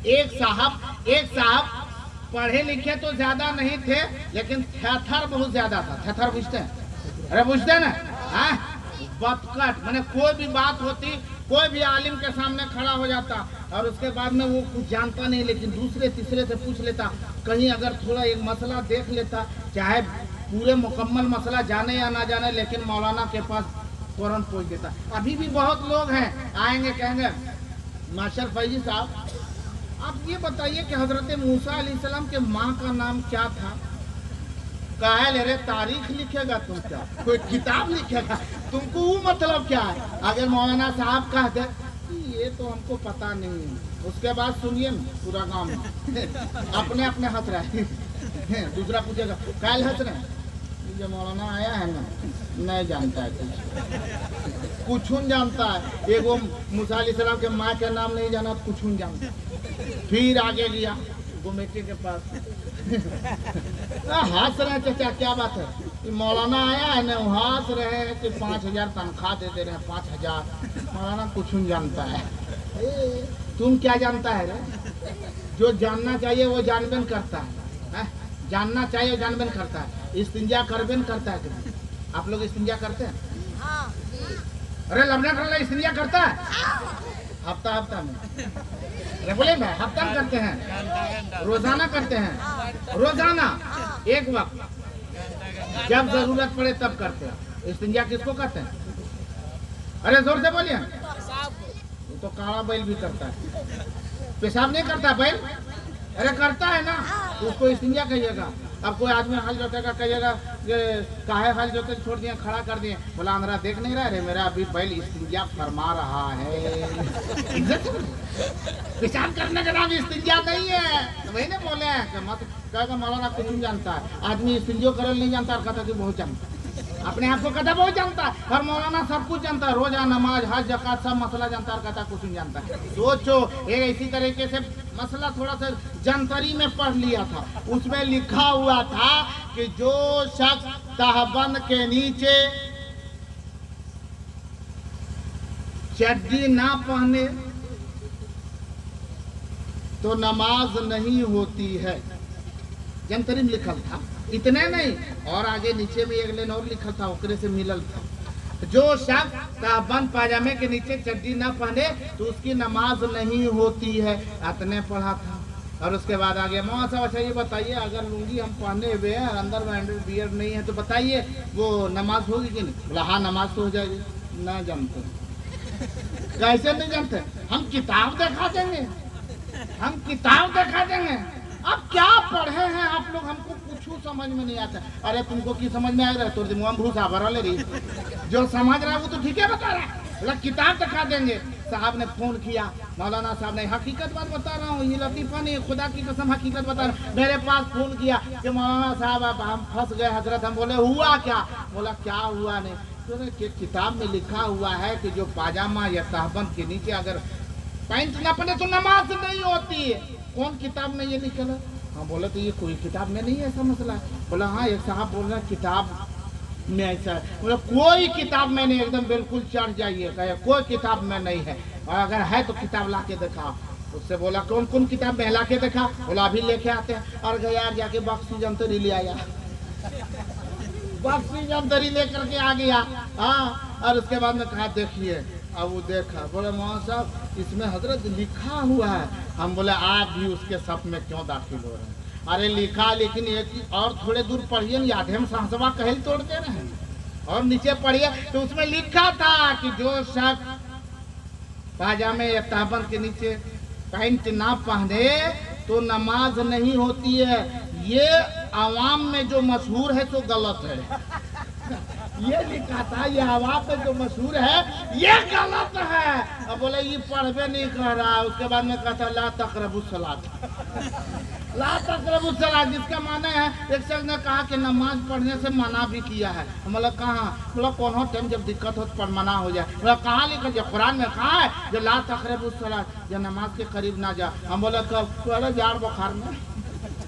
एक साहब पढ़े लिखे तो ज्यादा नहीं थे, लेकिन थेथर बहुत ज्यादा था। थेथर पूछते हैं? अरे पूछते हैं ना, हाँ? बतकट, मैंने कोई भी बात होती, कोई भी आलिम के सामने खड़ा हो जाता और उसके बाद में वो कुछ जानता नहीं, लेकिन दूसरे तीसरे से पूछ लेता। कहीं अगर थोड़ा एक मसला देख लेता, चाहे पूरे मुकम्मल मसला जाने या ना जाने, लेकिन मौलाना के पास तुरंत पहुँच देता। अभी भी बहुत लोग हैं आएंगे, कहेंगे मास्टर फैजी साहब आप ये बताइए कि हजरत मूसा अलैहिस्सलाम के माँ का नाम क्या था? कहा ले रे तारीख लिखेगा तुम, क्या कोई किताब लिखेगा? तुमको वो मतलब क्या है? अगर मौलाना साहब कहते ये तो हमको पता नहीं है, उसके बाद सुनिए पूरा गाँव में अपने अपने हंस रहे दूसरा पूछेगा कल हंस रहे, जो मौलाना आया है ना नहीं जानता है कुछ जानता है। एगो मूसा अलैहिस्सलाम के माँ के नाम नहीं जाना, कुछ जानता। फिर आगे गया गुमेटी के पास हंस रहे चाचा क्या बात है? मौलाना आया है ना, हंस रहे हैं कि 5000 तनख्वाह दे रहे हैं, 5000। मौलाना कुछ जानता है। तुम क्या जानता है रे? जो जानना चाहिए वो जानबेन करता है, जानना चाहिए जानबेन करता है। इस्तिंजा करबेन करता है। आप लोग इस्तिंजा करते हैं? अरे लबना कर इस्तिंजा करता है हफ्ता हफ्ता में, अरे बोले मैं हफ्ता में करते हैं, रोजाना करते हैं, रोजाना एक वक्त जब जरूरत पड़े तब करते हैं। इस्तिंजा किसको कहते हैं? अरे जोर से बोलिए। वो तो काला बैल भी करता है, पेशाब नहीं करता बैल? अरे करता है ना, तो उसको इस्तिंजा कहिएगा। अब कोई आदमी हल जोतेगा, कहिएगा काहे हल जोते छोड़ दिए, खड़ा कर दिए, बोला अंदर देख नहीं रहा रे मेरा अभी बैल इस्तिंजा फरमा रहा है। पेशाब करने का नाम इस्तिंजा नहीं है। तो वही ना बोले हैं मत कहेगा मौलाना कुछ नहीं जानता है। आदमी इस्तिंजो करल नहीं जानता और कहता कि बहुत जानता, अपने आप को कहता बहुत जानता है। और मौलाना सब कुछ जानता है, रोजा नमाज हज ज़कात सब मसला जानता है और कहता कुछ नहीं जानता है। सोचो एक इसी तरीके से मसला थोड़ा सा जानकारी में पढ़ लिया था, उसमें लिखा हुआ था कि जो शख्स तहबंद के नीचे चड्डी ना पहने तो नमाज नहीं होती है। जानकारी में लिखा था, इतने नहीं और आगे नीचे भी एक लाइन और लिखा था, ओकरे से मिलल था। जो शख्स तहबंद पाजामे के नीचे चड्डी ना पहने तो उसकी नमाज नहीं होती है, इतने पढ़ा था। और उसके बाद आगे मौलाना साहब अच्छा ये बताइए अगर लुंगी हम पहने हुए हैं अंदर में अंडरवियर नहीं है तो बताइए वो नमाज होगी कि नहीं? बोला हाँ नमाज तो हो जाएगी। ना जानते कैसे नहीं जानते? हम किताब दिखा देंगे, हम किताब दिखा देंगे। अब क्या पढ़े हैं आप लोग, हमको कुछ समझ में नहीं आता। अरे तुमको की समझ में आ रहा है? तो मुँह भूसा भरा ले रही, जो समझ रहा है वो तो ठीक है बता रहा है, बोला किताब दिखा देंगे। साहब ने फोन किया, मौलाना साहब ने हकीकत बात बता रहा हूँ, ये लतीफ़ा नहीं, खुदा की कसम हकीकत बता रहा हूँ। मेरे पास फोन किया कि मौलाना साहब अब हम फंस गए हजरत। हम बोले हुआ क्या? बोला क्या हुआ नहीं, तो किताब में लिखा हुआ है कि जो पाजामा या तहबंद के नीचे अगर पैंट न पहने तो नमाज नहीं होती है। कौन किताब में ये लिखा है? हाँ बोले तो ये कोई किताब में नहीं है ऐसा मसला है। बोला हाँ एक साहब बोल रहे हैं किताब में ऐसा है। बोला कोई किताब में नहीं, एकदम बिल्कुल चढ़ जाइए, कहे कोई किताब में नहीं है, और अगर है तो किताब ला के दिखा। उससे बोला कौन कौन किताब में ला के दिखा? बोला अभी लेके आते हैं। और गया जाके बक्सी जंतरी ले आया, बक्सी जंतरी लेकर के आ गया। हाँ और उसके बाद में कहा देखिए, अब वो देखा, बोले मौलाना साहब इसमें हजरत लिखा हुआ है। हम बोले आप भी उसके सब में क्यों दाखिल हो रहे हैं? अरे लिखा, लेकिन एक और थोड़े दूर पढ़िए, यादेम सहसवा कहल तोड़ते रहे और नीचे पढ़िए तो उसमें लिखा था कि जो शख्स पाजामे या तहबंद के नीचे पैंट ना पहने तो नमाज नहीं होती है। ये आवाम में जो मशहूर है तो गलत है। ये लिखा था, ये आवाम में जो मशहूर है ये गलत है। अब बोले ये पढ़वे नहीं कर रहा। उसके बाद में कहता ला तक़रबुस सलात, ला तक़रबुस सलात, जिसका माने है एक शख्स ने कहा कि नमाज पढ़ने से मना भी किया है। बोला कहाँ? बोला कौन टाइम जब दिक्कत हो तो मना हो जाए। बोला कहाँ लिखा? जो कुरान में कहा है जो ला तक़रबुस सलात, जो नमाज के करीब ना जा। हम बोला कब? बोला जाड़ बुखार में।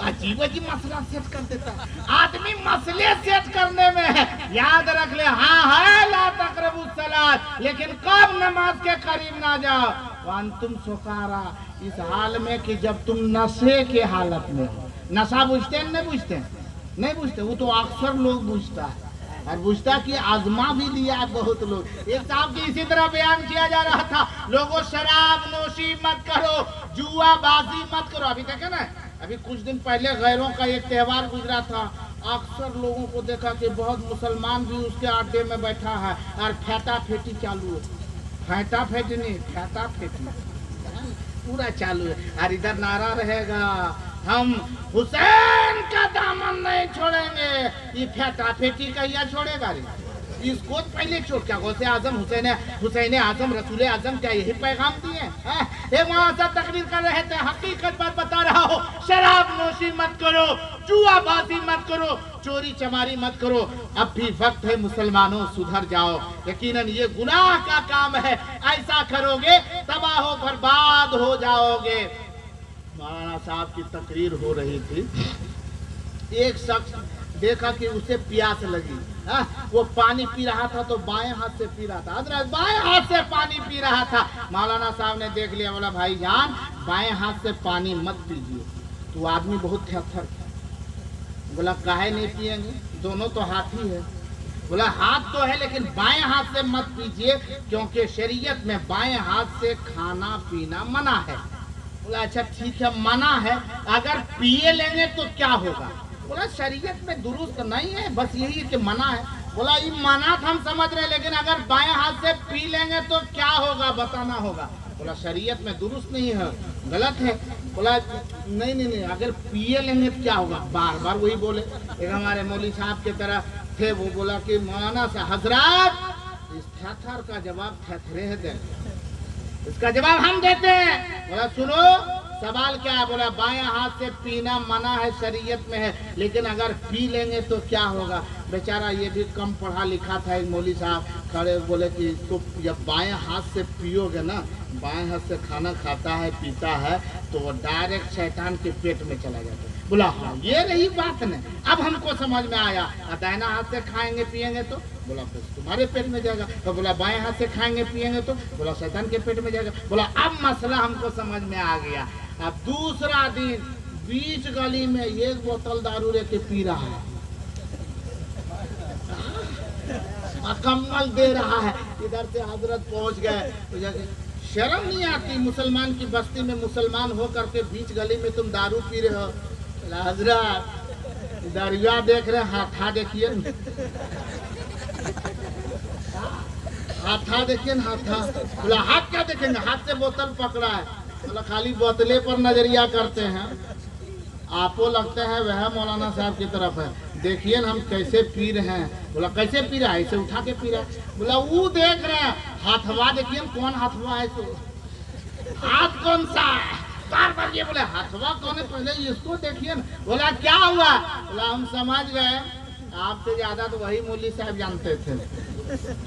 अजीब अजीब मसला सेट कर देता है आदमी, मसले सेट करने में है। याद रख ले हाँ है ला तक़रबुस सलात, लेकिन कब नमाज के करीब ना जाओ। वांतुम सुकारा, इस हाल में कि जब तुम नशे के हालत में हो। नशा बुझते हैं नहीं बुझते हैं? नहीं बुझते, वो तो अक्सर लोग बुझता है और बुझता कि आजमा भी लिया है बहुत लोग। एक साहब की इसी तरह बयान किया जा रहा था, लोगों शराब नोशी मत करो, जुआबाजी मत करो। अभी देखे ना, अभी कुछ दिन पहले गैरों का एक त्यौहार गुजरा था, अक्सर लोगों को देखा कि बहुत मुसलमान भी उसके अड्डे में बैठा है और फेंटा फेंटी चालू है। फेंटा फेंटी नहीं, फेंटा फेंटी पूरा चालू है। और इधर नारा रहेगा, हम हुसैन का दामन नहीं छोड़ेंगे। ये फेंटा फेंटी कहिया छोड़ेगा रे? इसको पहले छोड़, क्या गौसे आजम हुसैन आजम रसूल आजम क्या यही पैगाम दिए? एक वहां तकरीर कर रहे थे, हकीकत बात बता रहा हो, शराब नोशी मत करो, जुआबाजी मत करो, चोरी चमारी मत करो। अब भी वक्त है मुसलमानों, सुधर जाओ। यकीनन ये गुनाह का काम है, ऐसा करोगे तबाह बर्बाद हो जाओगे। मौलाना साहब की तकरीर हो रही थी, एक शख्स देखा कि उसे प्यास लगी। वो पानी पी रहा था तो बाएं हाथ से पी रहा था, हजरत बाएं हाथ से पानी पी रहा था। मौलाना साहब ने देख लिया, बोला भाई जान बाएं हाथ से पानी मत पीजिए। तो आदमी बहुत थर बोला काहे नहीं पिएंगे, दोनों तो हाथ ही है। बोला हाथ तो है लेकिन बाएं हाथ से मत पीजिए, क्योंकि शरीयत में बाएं हाथ से खाना पीना मना है। बोला अच्छा ठीक है मना है, अगर पिए लेंगे तो क्या होगा? बोला शरीयत में दुरुस्त नहीं है, बस यही है कि मना है। बोला ये मना हम समझ रहे, लेकिन अगर बाएं हाथ से पी लेंगे तो क्या होगा बताना होगा। बोला शरीयत में दुरुस्त नहीं है, गलत है। बोला नहीं, अगर पिए लेंगे तो क्या होगा? बार बार वही बोले। एक हमारे मौलवी साहब की तरह थे, वो बोला कि मौलाना सा हजरत इस थर का जवाब थेथरे दे, इसका जवाब हम देते हैं। बोला सुनो सवाल क्या है? बोला बाएं हाथ से पीना मना है, शरीयत में है, लेकिन अगर पी लेंगे तो क्या होगा? बेचारा ये भी कम पढ़ा लिखा था, एक मौलवी साहब खड़े बोले कि इसको जब बाएं हाथ से पियोगे ना, बाएं हाथ से खाना खाता है पीता है तो वो डायरेक्ट शैतान के पेट में चला जाता है। बोला हाँ ये रही बात ने, अब हमको समझ में आया। दाहिना हाथ से खाएंगे पिएंगे तो बोला फिर तुम्हारे पेट में जाएगा, तो बोला बाएं हाथ से खाएंगे पिएंगे तो बोला शैतान के पेट में जाएगा। बोला अब मसला हमको समझ में आ गया। अब दूसरा दिन बीच गली में एक बोतल दारू लेके पी रहा है, अकम्मल दे रहा है। इधर से हजरत पहुंच गए तो जाके शर्म नहीं आती, मुसलमान की बस्ती में मुसलमान हो करके बीच गली में तुम दारू पी रहे हो। हजरत दरिया देख रहे, हाथा देखिए, हाथा देखिए ना, हाथा। बोला हाथ क्या देखेंगे, हाथ से बोतल पकड़ा है। बोला खाली बोतले पर नजरिया करते हैं, आपको लगता है वह मौलाना साहब की तरफ है, देखिए ना हम कैसे पी रहे हैं। बोला कैसे पी रहा है? ऐसे उठा के पी रहा है। बोला वो देख रहे हैं, हाथवा देखिए कौन हाथवा है, तो हाथ कौन सा है? बार बार ये बोले हाथवा कौन है, पहले इसको देखिए ना। बोला क्या हुआ? बोला हम समझ गए, आपसे ज्यादा तो वही मौलवी साहब जानते थे,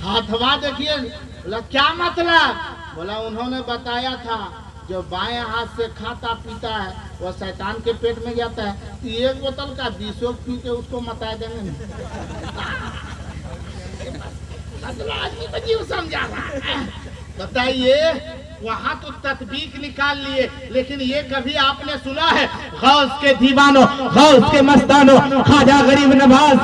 हाथवा देखिए। बोला क्या मतलब? बोला उन्होंने बताया था जो बाएं हाथ से खाता पीता है वो शैतान के पेट में जाता है। एक बोतल का 20 पी के उसको मता देंगे आदमी समझा रहा है। बताइए वहाँ तो तस्बीक निकाल लिए, लेकिन ये कभी आपने सुना है गौस के दीवानों, गौस के मस्तानों, ख्वाजा गरीब नवाज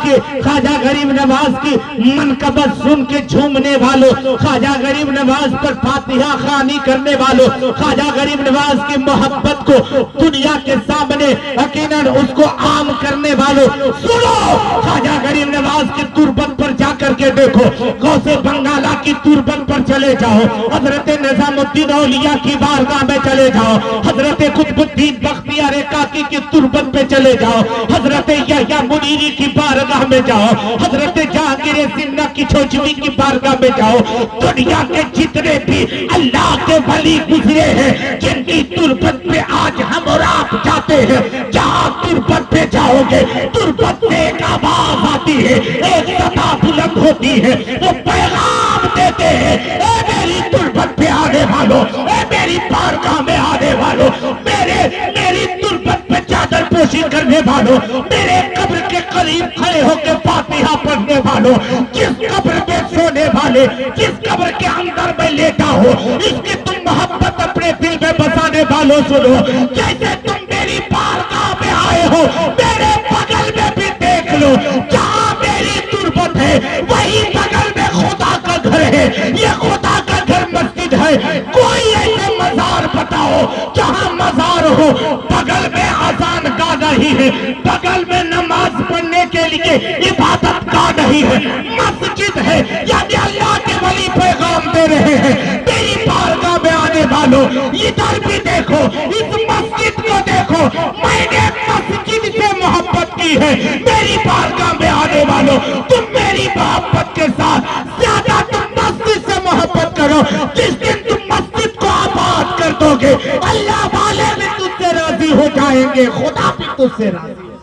की मनकबत सुन के झूमने वालों, ख्वाजा गरीब नवाज पर फातिहा खानी करने वालों, ख्वाजा गरीब नवाज की मोहब्बत को दुनिया के सामने यकीनन उसको आम करने वालों, सुनो ख्वाजा गरीब नवाज की तुरबत पर जाकर के देखो, गौसे बंगाला की तुरबत पर चले जाओ, हजरत निजामुद्दीन औलिया की बारगाह में चले जाओ, हजरत कुतुबुद्दीन बख्तियार काकी की तुरबत पे चले जाओ, हजरत यहया मुनीरी की बारगाह में जाओ, हजरत जहांगीर सिन्हा की छोचवी की बारगाह में जाओ। दुनिया के जितने भी अल्लाह के वली गुजरे हैं, जिनकी तुरबत पे आज हम और आप जाते हैं, जहाँ तुरबत पे जाओगे तुरबत से एक आवाज आती है, एक सदा बुलंद होती है, वो पैगाम देते हैं, ए मेरी तुरबत पे आने वालों, ए मेरी बारगाह में आने वालों, मेरी तुरबत पे चादर पोशी करने वालों, मेरे कब्र के करीब खड़े होकर फातिहा पढ़ने वालों, जिस कब्र में सोने वाले, जिस कब्र के अंदर में लेटा हो, इसकी तुम मोहब्बत अपने दिल में बसाने वालों सुनो, जैसे तुम मेरी बारगाह में आए हो, मेरे बगल में भी देख लो, जहां मेरी तुरबत है वही बगल में खुदा का घर है। ये खुदा का घर मस्जिद है। कोई ऐसे मजार बताओ जहां मजार हो, बगल में अजान का नहीं है, बगल में नमाज पढ़ने के लिए इबादत का नहीं है, मस्जिद है। यानी अल्लाह के वली पैगाम दे रहे हैं, मेरी बारगाह में आने वालों इधर भी देखो, इस मस्जिद को देखो, मैंने मस्जिद से मोहब्बत की है। मेरी बारगाह में आने वालों तुम मेरी मोहब्बत के साथ ज्यादा तुम मस्जिद से मोहब्बत करो। जिस दिन तुम मस्जिद को आबाद कर दोगे, अल्लाह वाले भी तुझसे राजी हो जाएंगे, खुदा भी तुझसे राजी है।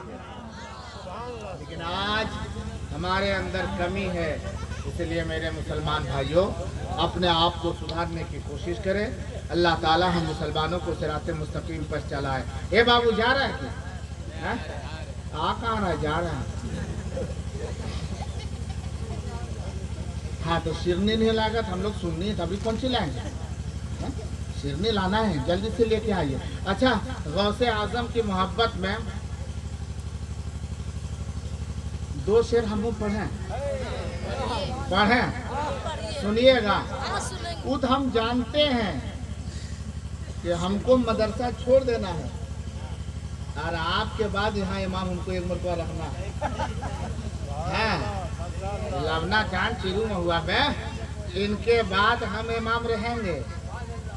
लेकिन आज हमारे अंदर कमी है, इसलिए मेरे मुसलमान भाइयों अपने आप को सुधारने की कोशिश करें। अल्लाह ताला हम मुसलमानों को सिराते मुस्तकीम पर चलाए। ए बाबू जा रहा है क्या? आ कहाँ रहा है? जा रहा है। हाँ तो शिरनी नहीं लागत, हम लोग सुननी तभी कौन सी लाएंगे? शिरनी लाना है, जल्दी से लेके आइए। अच्छा, गौसे आजम की मोहब्बत में 2 शेर हम पढ़ें, सुनिएगा। खुद हम जानते हैं कि हमको मदरसा छोड़ देना है और आपके बाद यहाँ इमाम हमको एक मरतबा रखना है। लवना चांद चिरू में हुआ बे, इनके बाद हम इमाम रहेंगे।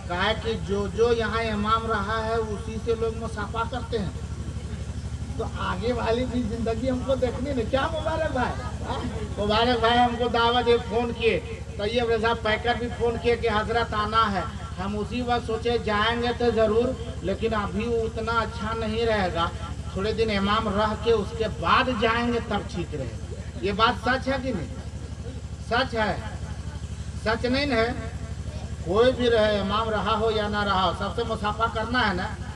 कहा कि जो यहाँ इमाम रहा है उसी से लोग मुसाफा करते हैं, तो आगे वाली भी जिंदगी हमको देखनी नहीं। क्या मुबारक भाई? मुबारक भाई हमको दावत दे फ़ोन किए, तैयब रजा पैकर भी फ़ोन किए कि हजरत आना है। हम उसी वक्त सोचे जाएंगे तो ज़रूर, लेकिन अभी उतना अच्छा नहीं रहेगा, थोड़े दिन इमाम रह के उसके बाद जाएंगे तब ठीक रहेगा। ये बात सच है कि नहीं? सच है, सच नहीं है? कोई भी रहे, इमाम रहा हो या ना रहा हो, सबसे मुसाफा करना है ना।